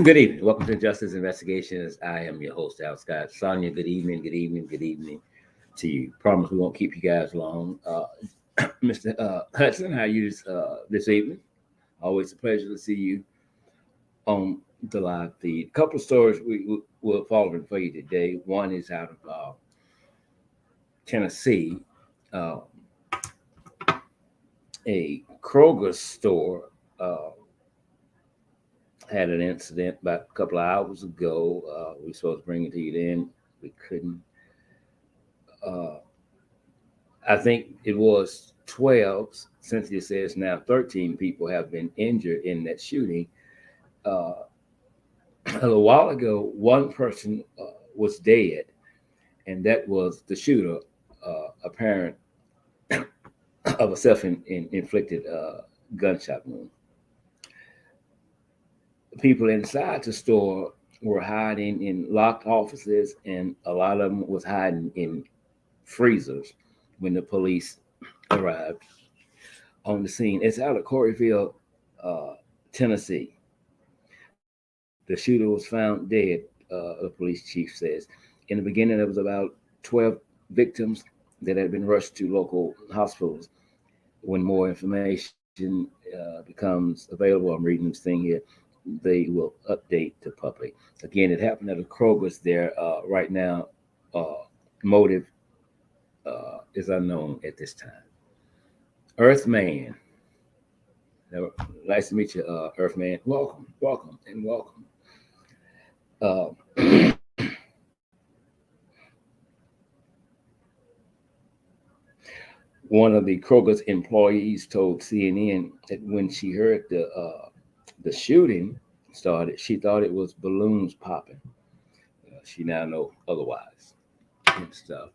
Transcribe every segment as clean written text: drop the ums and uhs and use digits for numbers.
Good evening. Welcome to Justice Investigations. I am your host, Al Scott. Sonia, good evening, good evening, good evening to you. Promise we won't keep you guys long. Mr. Hudson, how are you this evening? Always a pleasure to see you on the live feed. A couple of stories we will follow for you today. One is out of Tennessee. Uh, a Kroger store had an incident about a couple of hours ago. We were supposed to bring it to you then. We couldn't. I think it was 12. Cynthia says now 13 people have been injured in that shooting. A little while ago, one person was dead, and that was the shooter, a parent of a self-inflicted gunshot wound. People inside the store were hiding in locked offices, and a lot of them was hiding in freezers when the police arrived on the scene. It's out of Collierville, Tennessee. The shooter was found dead, the police chief says. In the beginning, there was about 12 victims that had been rushed to local hospitals. When more information becomes available, I'm reading this thing here, they will update the public. Again, it happened at a Kroger's there right now. Motive is unknown at this time. Earthman. Nice to meet you, Earthman. Welcome, welcome, and welcome. One of the Kroger's employees told CNN that when she heard the shooting started, she thought it was balloons popping. She now knows otherwise and stuff.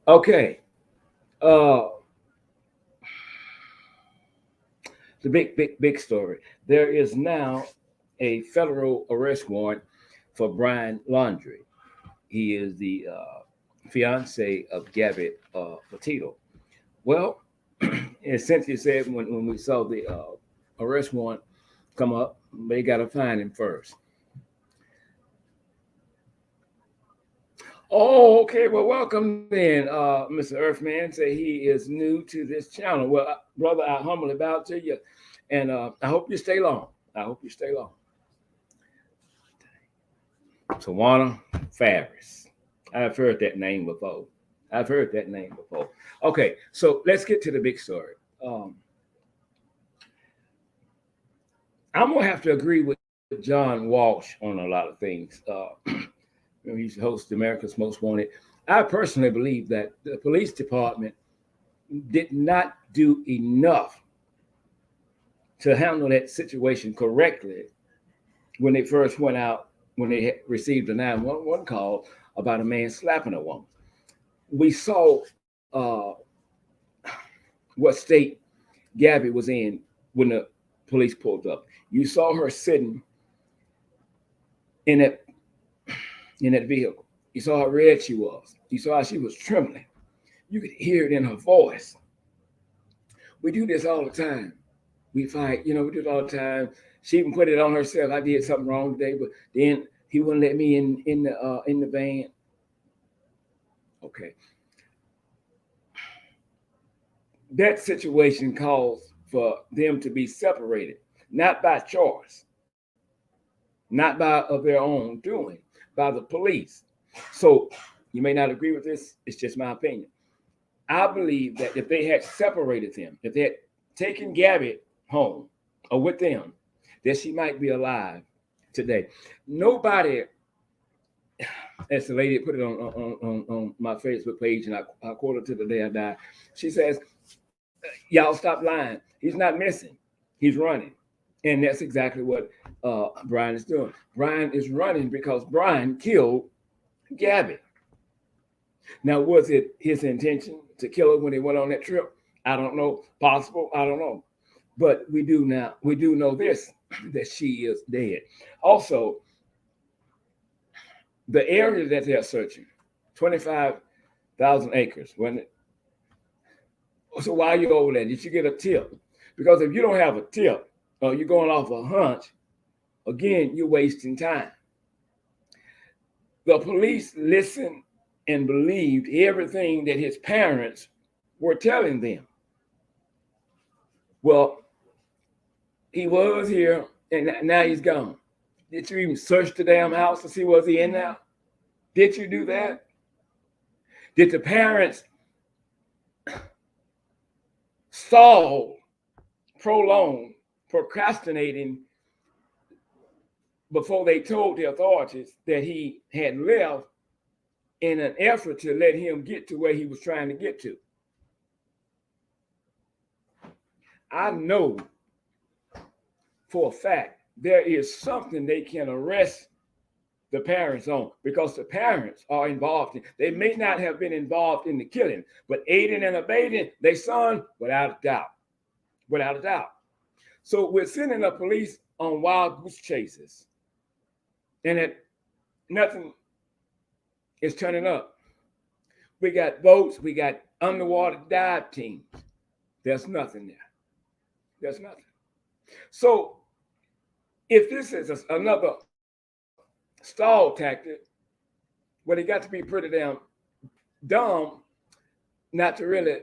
Okay. The big story. There is now a federal arrest warrant for Brian Laundrie. He is the fiance of Gabby Petito. Well, as Cynthia said, when we saw the arrest warrant come up, they got to find him first. Oh, okay. Well, welcome then, Mr. Earthman. Say he is new to this channel. Well, brother, I humbly bow to you, and I hope you stay long. I hope you stay long. Tawana Farris. I've heard that name before. Okay, so let's get to the big story. I'm gonna have to agree with John Walsh on a lot of things. He's the host of America's Most Wanted. I personally believe that the police department did not do enough to handle that situation correctly when they first went out, when they received a 911 call about a man slapping a woman. We saw what state Gabby was in when the police pulled up. You saw her sitting in that vehicle. You saw how red she was. You saw how she was trembling. You could hear it in her voice. We do this all the time. We fight, we do it all the time. She even put it on herself. I did something wrong today, but then he wouldn't let me in the van. Okay. That situation calls for them to be separated, not by choice, not by of their own doing, by the police. So you may not agree with this. It's just my opinion. I believe that if they had separated them, if they had taken Gabby home or with them, that she might be alive today. Nobody, as the lady put it on my Facebook page, and I quote her to the day I die. She says, y'all stop lying. He's not missing. He's running. And that's exactly what Brian is doing. Brian is running because Brian killed Gabby. Now, was it his intention to kill her when they went on that trip? I don't know. Possible. I don't know. But we do know this, that she is dead. Also, the area that they're searching, 25,000 acres, wasn't it? So why are you over there? Did you get a tip? Because if you don't have a tip, or you're going off a hunch, Again, you're wasting time. The police listened and believed everything that his parents were telling them. Well, he was here and now he's gone. Did you even search the damn house to see was he in there? Did you do that? Did the parents stall, prolong, procrastinating before they told the authorities that he had left in an effort to let him get to where he was trying to get to? I know for a fact there is something they can arrest the parents on, because the parents are involved in. They may not have been involved in the killing, but aiding and abetting their son, without a doubt. Without a doubt. So we're sending the police on wild goose chases, and nothing is turning up. We got boats, we got underwater dive teams. There's nothing there. There's nothing. So if this is another stall tactic, well, they got to be pretty damn dumb not to really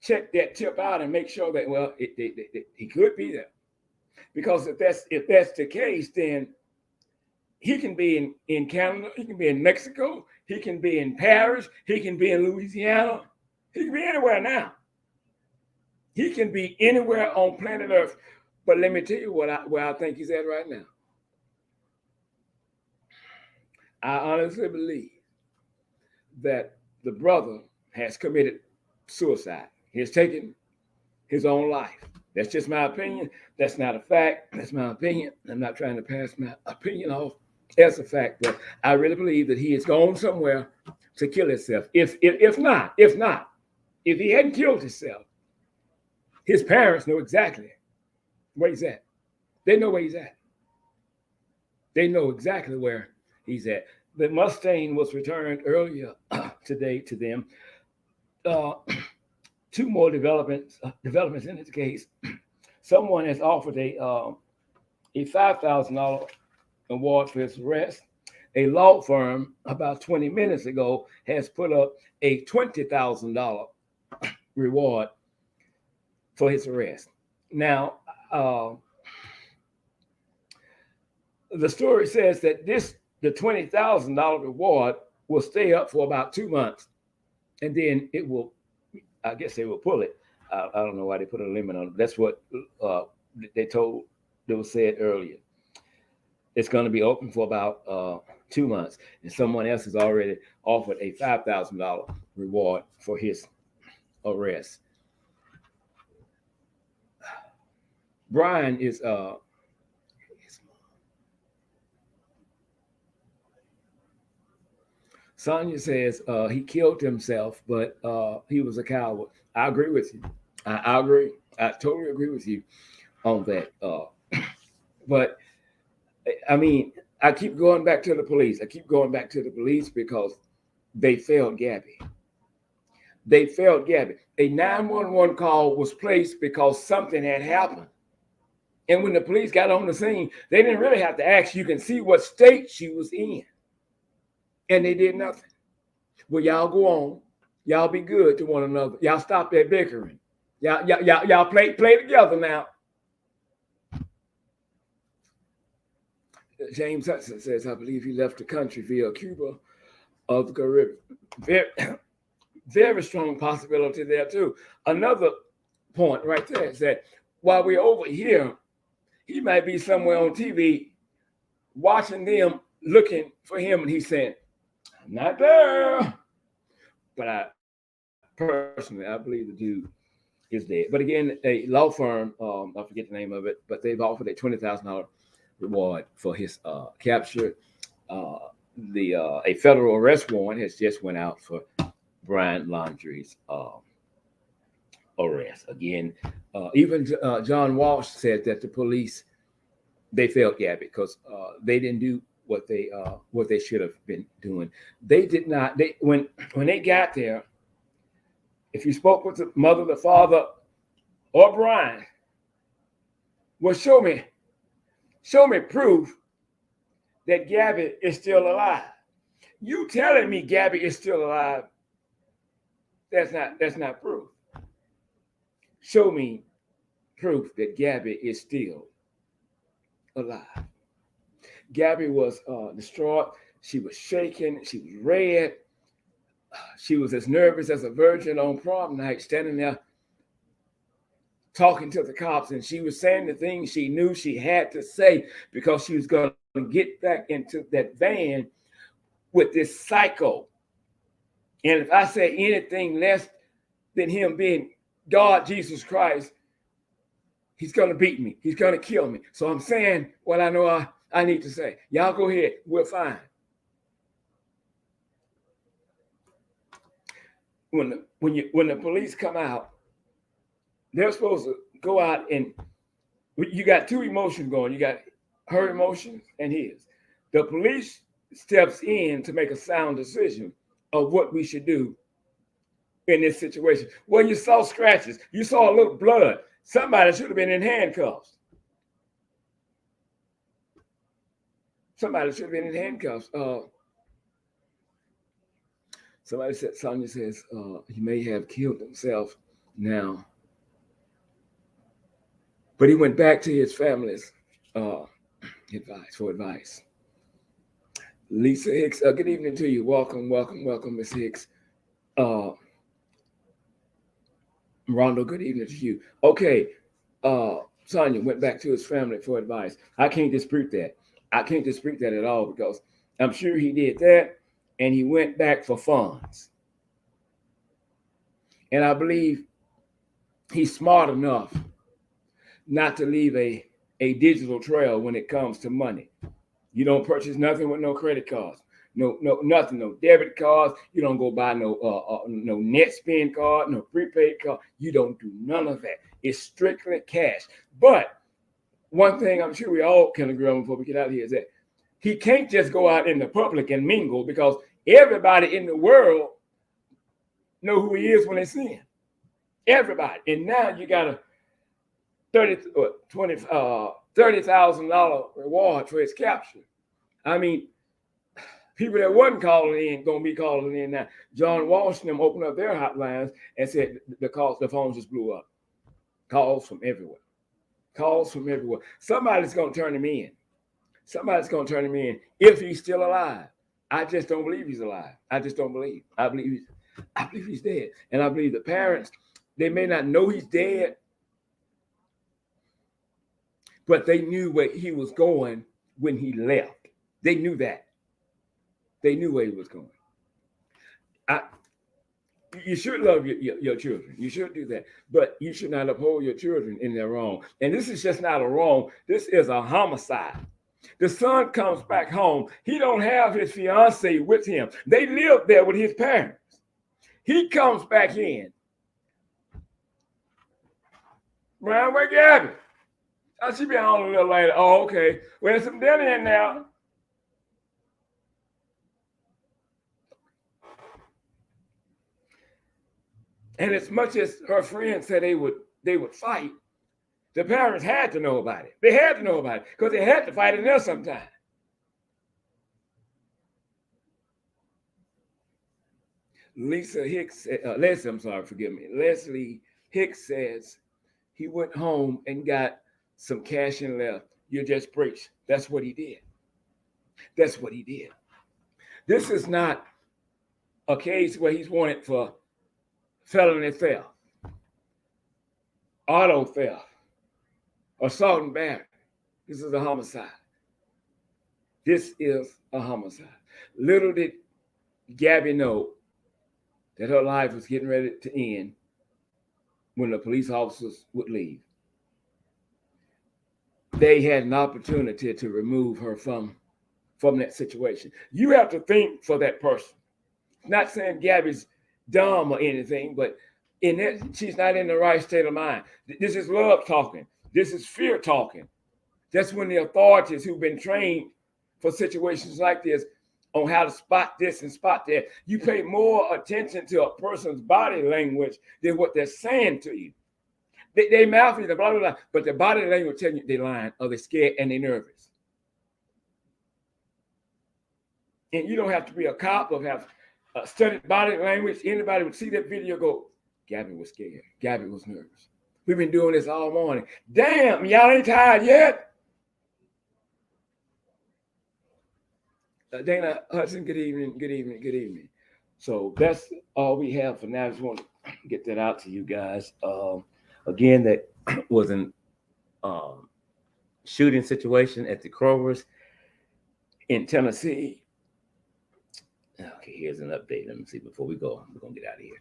check that tip out and make sure that, well, he could be there. Because if that's the case, then he can be in Canada, he can be in Mexico, he can be in Paris, he can be in Louisiana, he can be anywhere now. He can be anywhere on planet Earth. But let me tell you where I think he's at right now. I honestly believe that the brother has committed suicide. He has taken his own life. That's just my opinion. That's not a fact. That's my opinion. I'm not trying to pass my opinion off as a fact, but I really believe that he has gone somewhere to kill himself. If he hadn't killed himself, his parents know exactly where he's at. They know where he's at. They know exactly where he's at. The Mustang was returned earlier today to them. Two more developments in this case. Someone has offered a $5,000 award for his arrest. A law firm about 20 minutes ago has put up a $20,000 reward for his arrest. Now, the story says that the $20,000 reward will stay up for about 2 months, and then it will, I guess they will pull it. I don't know why they put a limit on it. That's what they was said earlier. It's going to be open for about 2 months, and someone else has already offered a $5,000 reward for his arrest. Brian is Sonia says he killed himself, but he was a coward. I agree with you. I agree. I totally agree with you on that. But I mean, I keep going back to the police. Because they failed Gabby. A 911 call was placed because something had happened. And when the police got on the scene, they didn't really have to ask. You can see what state she was in. And they did nothing. Well, y'all go on. Y'all be good to one another. Y'all stop that bickering. Y'all play together now. James Hudson says, I believe he left the country via Cuba of the Caribbean. Very, very strong possibility there too. Another point right there is that while we're over here, he might be somewhere on TV watching them, looking for him, and he's saying, I'm not there. But I believe the dude is dead. But again, a law firm, I forget the name of it, but they've offered a $20,000 reward for his capture. A federal arrest warrant has just went out for Brian Laundrie's arrest. Again, even John Walsh said that the police, they failed Gabby because they didn't do what they should have been doing. They did not. When they got there, if you spoke with the mother, the father, or Brian, well, show me Show me proof that Gabby is still alive. You telling me Gabby is still alive, that's not proof. Show me proof that Gabby is still alive. Gabby was distraught. She was shaking. She was red. She was as nervous as a virgin on prom night, standing there talking to the cops. And she was saying the things she knew she had to say because she was going to get back into that van with this psycho. And if I say anything less than him being God, Jesus Christ, he's going to beat me. He's going to kill me. So I'm saying what I know I need to say. Y'all go ahead. We're fine. When the police come out, they're supposed to go out and you got two emotions going. You got her emotions and his. The police steps in to make a sound decision of what we should do in this situation. Well, you saw scratches. You saw a little blood. Somebody should have been in handcuffs. Somebody should have been in handcuffs. Somebody said, Sonia says, he may have killed himself now. But he went back to his family's advice. Lisa Hicks, good evening to you. Welcome, Miss Hicks. Rondo, good evening to you. Okay, Sonia went back to his family for advice. I can't dispute that. I can't dispute that at all because I'm sure he did that and he went back for funds. And I believe he's smart enough not to leave a digital trail when it comes to money. You don't purchase nothing with no credit cards. No, nothing, no debit cards. You don't go buy no net spend card, no prepaid card. You don't do none of that. It's strictly cash. But one thing I'm sure we all can agree on before we get out of here is that he can't just go out in the public and mingle because everybody in the world know who he is when they see him. Everybody. And now you got a $30,000 reward for his capture. I mean, people that wasn't calling in gonna be calling in now. John Walsh and them opened up their hotlines and said the phones just blew up. Calls from everywhere. Somebody's gonna turn him in. If he's still alive. I just don't believe he's alive. I just don't believe. I believe he's dead. And I believe the parents, they may not know he's dead, but they knew where he was going when he left. They knew that. They knew where he was going. You should love your children. You should do that. But you should not uphold your children in their wrong. And this is just not a wrong. This is a homicide. The son comes back home. He don't have his fiance with him. They live there with his parents. He comes back in. Brian, where Gabby? I should be on a little later. Oh, okay. Well, there's some dinner in now. And as much as her friends said they would fight, the parents had to know about it. They had to know about it because they had to fight in there sometime. Leslie Hicks says he went home and got some cash and left. You just preached. That's what he did. This is not a case where he's wanted for felony theft, auto theft, assault and battery. This is a homicide. Little did Gabby know that her life was getting ready to end when the police officers would leave. They had an opportunity to remove her from that situation. You have to think for that person. Not saying Gabby's dumb or anything, but in that she's not in the right state of mind. This is love talking. This is fear talking. That's when the authorities who've been trained for situations like this on how to spot this and spot that, you pay more attention to a person's body language than what they're saying to you. They mouth you, blah, blah, blah, but their body language tell you they're lying or they're scared and they're nervous. And you don't have to be a cop or have studied body language. Anybody would see that video go, Gabby was scared. Gabby was nervous. We've been doing this all morning. Damn, y'all ain't tired yet? Dana Hudson, good evening, good evening, good evening. So that's all we have for now. I just want to get that out to you guys. Again, that was an shooting situation at the Kroger's in Tennessee. Okay, here's an update. Let me see before we go. We're going to get out of here.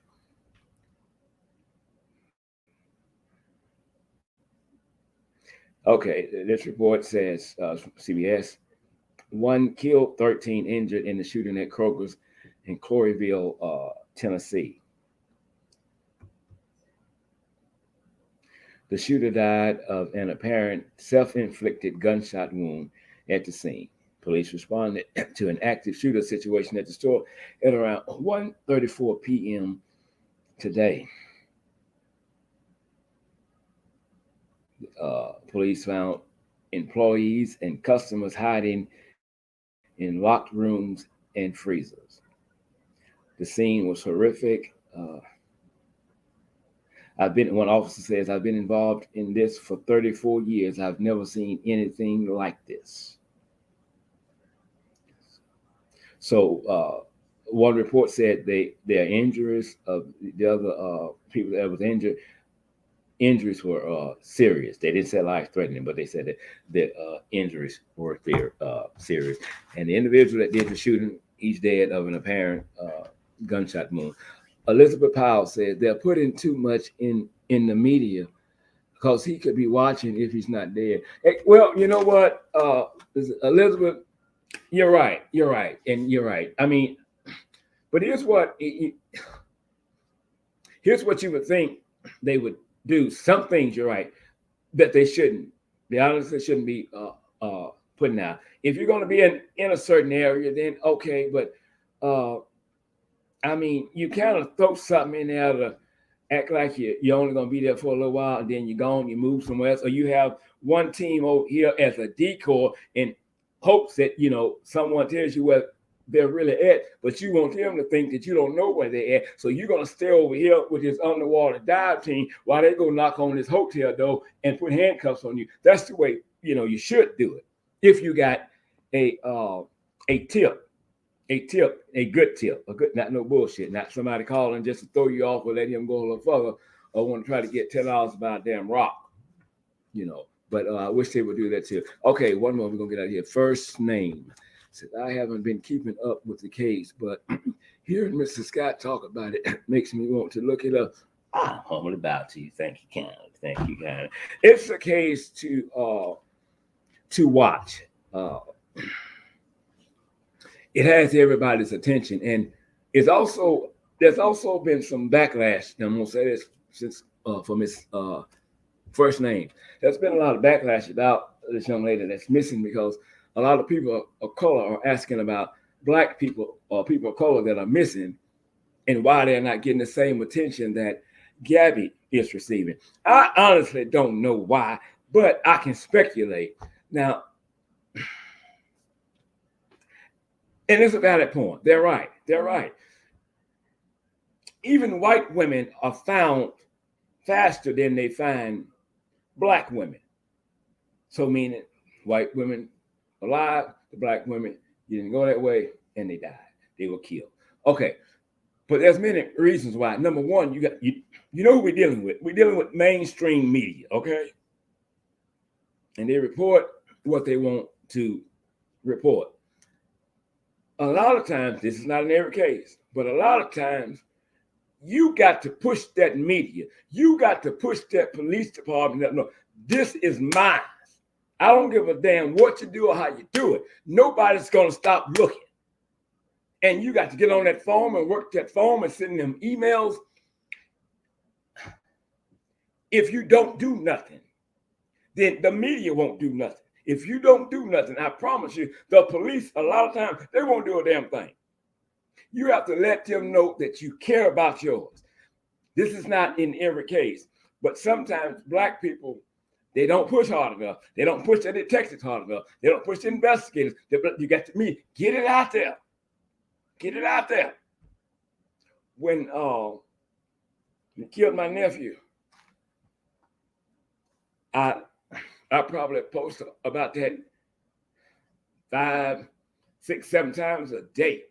Okay, this report says, CBS, 1 killed, 13 injured in the shooting at Kroger's in Collierville, Tennessee. The shooter died of an apparent self-inflicted gunshot wound at the scene. Police responded to an active shooter situation at the store at around 1:34 p.m. today. Police found employees and customers hiding in locked rooms and freezers. The scene was horrific. One officer says, I've been involved in this for 34 years. I've never seen anything like this. So one report said their injuries of the other people that was injured, injuries were serious. They didn't say life-threatening, but they said that injuries were serious. And the individual that did the shooting, he's dead of an apparent gunshot wound. Elizabeth Powell said they're putting too much in the media because he could be watching if he's not dead. Hey, well, you know what, Elizabeth, you're right. And you're right. I mean, but here's what you would think they would do. Some things, you're right, that they shouldn't. They honestly shouldn't be putting out. If you're going to be in a certain area, then okay, but I mean, you kind of throw something in there to act like you're only going to be there for a little while, and then you're gone, you move somewhere else, or you have one team over here as a decoy in hopes that, someone tells you where they're really at, but you want them to think that you don't know where they're at. So you're going to stay over here with this underwater dive team while they go knock on this hotel door and put handcuffs on you. That's the way, you should do it. If you got a good tip, not no bullshit, not somebody calling just to throw you off or let him go a little further or want to try to get $10 about a damn rock, But I wish they would do that too. Okay, one more. We're going to get out of here. First name. Said, I haven't been keeping up with the case, but hearing Mr. Scott talk about it makes me want to look it up. I'm humble about to you. Thank you, kindly. It's a case to watch. It has everybody's attention, and there's also been some backlash. And I'm gonna say this since from his first name. There's been a lot of backlash about this young lady that's missing because a lot of people of color are asking about Black people or people of color that are missing and why they're not getting the same attention that Gabby is receiving. I honestly don't know why, but I can speculate. Now, and it's a valid point. They're right. Even white women are found faster than they find Black women. So meaning white women alive, the Black women didn't go that way and they died. They were killed. Okay. But there's many reasons why. Number one, you know who we're dealing with. We're dealing with mainstream media, okay? And they report what they want to report. A lot of times, this is not in every case, but a lot of times, you got to push that media. You got to push that police department. No, this is mine. I don't give a damn what you do or how you do it. Nobody's going to stop looking. And you got to get on that phone and work that phone and send them emails. If you don't do nothing, then the media won't do nothing. If you don't do nothing, I promise you, the police, a lot of times, they won't do a damn thing. You have to let them know that you care about yours. This is not in every case, but sometimes Black people, they don't push hard enough. They don't push the detectives hard enough. They don't push the investigators. You got to get it out there. Get it out there. When they killed my nephew, I probably posted about that 5, 6, 7 times a day.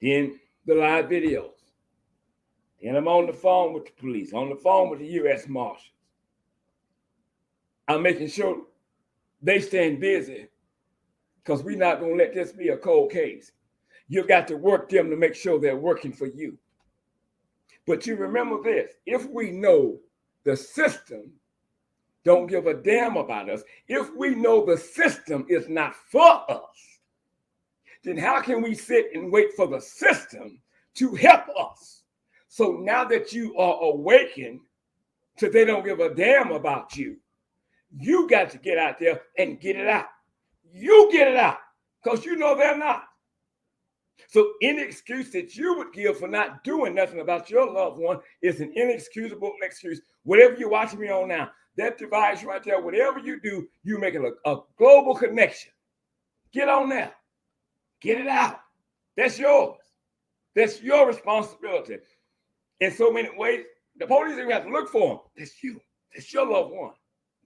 Then the live videos. Then I'm on the phone with the police, on the phone with the U.S. Marshals. I'm making sure they staying busy because we're not going to let this be a cold case. You've got to work them to make sure they're working for you. But you remember this, if we know the system don't give a damn about us, if we know the system is not for us, then how can we sit and wait for the system to help us? So now that you are awakened to they don't give a damn about you, you got to get out there and get it out. You get it out because you know they're not. So any excuse that you would give for not doing nothing about your loved one is an inexcusable excuse. Whatever you're watching me on now, that device right there, whatever you do, you're making a global connection. Get on there. Get it out. That's yours. That's your responsibility. In so many ways, the police don't have to look for them. That's you. That's your loved one.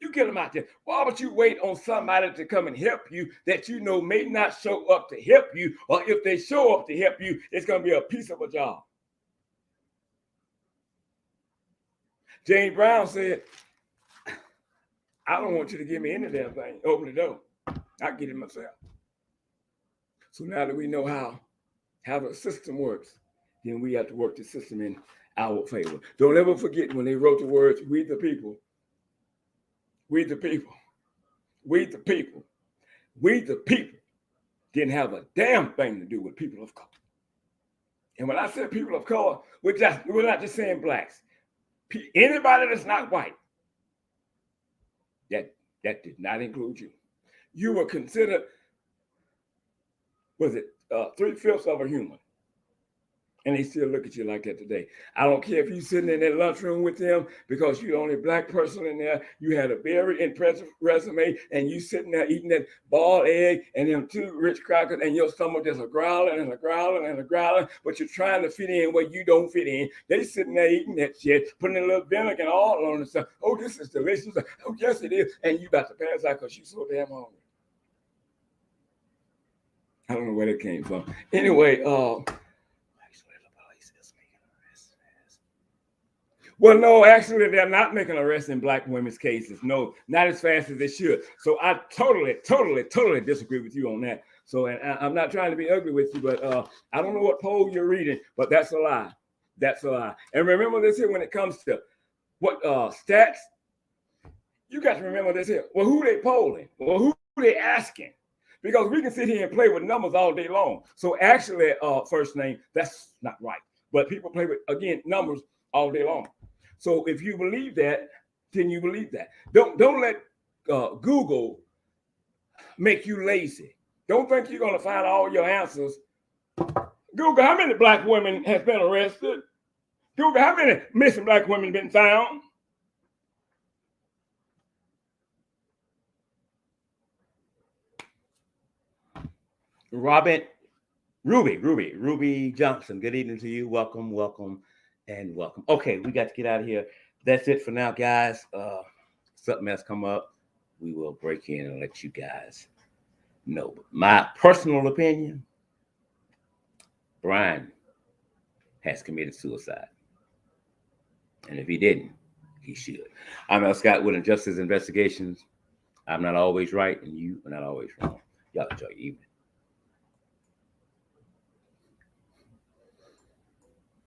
You get them out there. Why would you wait on somebody to come and help you that you know may not show up to help you, or if they show up to help you, it's going to be a piece of a job? James Brown said, I don't want you to give me any damn thing. Open the door. I'll get it myself. So now that we know how the system works, then we have to work the system in our favor. Don't ever forget when they wrote the words, we the people. We the people. We the people. We the people didn't have a damn thing to do with people of color. And when I said people of color, we're not just saying blacks. Anybody that's not white, that did not include you. You were considered, was it 3/5 of a human? And they still look at you like that today. I don't care if you're sitting in that lunchroom with them because you're the only black person in there. You had a very impressive resume, and you sitting there eating that boiled egg and them 2 Ritz crackers, and your stomach just a growling and a growling and a growling, but you're trying to fit in where you don't fit in. They sitting there eating that shit, putting a little vinegar and all on it and stuff. Oh, this is delicious. Oh, yes, it is. And you about to pass out because you're so damn hungry. I don't know where that came from. Anyway, well, no, actually, they're not making arrests in black women's cases. No, not as fast as they should. So I totally disagree with you on that. So, and I'm not trying to be ugly with you, but I don't know what poll you're reading, but that's a lie. That's a lie. And remember this here when it comes to what stats, you got to remember this here. Well, who they polling? Well, who they asking? Because we can sit here and play with numbers all day long. So actually, first name, that's not right. But people play with, again, numbers all day long. So if you believe that, then you believe that. Don't let Google make you lazy. Don't think you're going to find all your answers. Google, how many black women has been arrested? Google, how many missing black women been found? Ruby Johnson, good evening to you. Welcome, and welcome. Okay, we got to get out of here. That's it for now, guys. Something else come up, we will break in and let you guys know. But my personal opinion, Brian has committed suicide. And if he didn't, he should. I'm L. Scott with Injustice Investigations. I'm not always right, and you are not always wrong. Y'all enjoy your evening.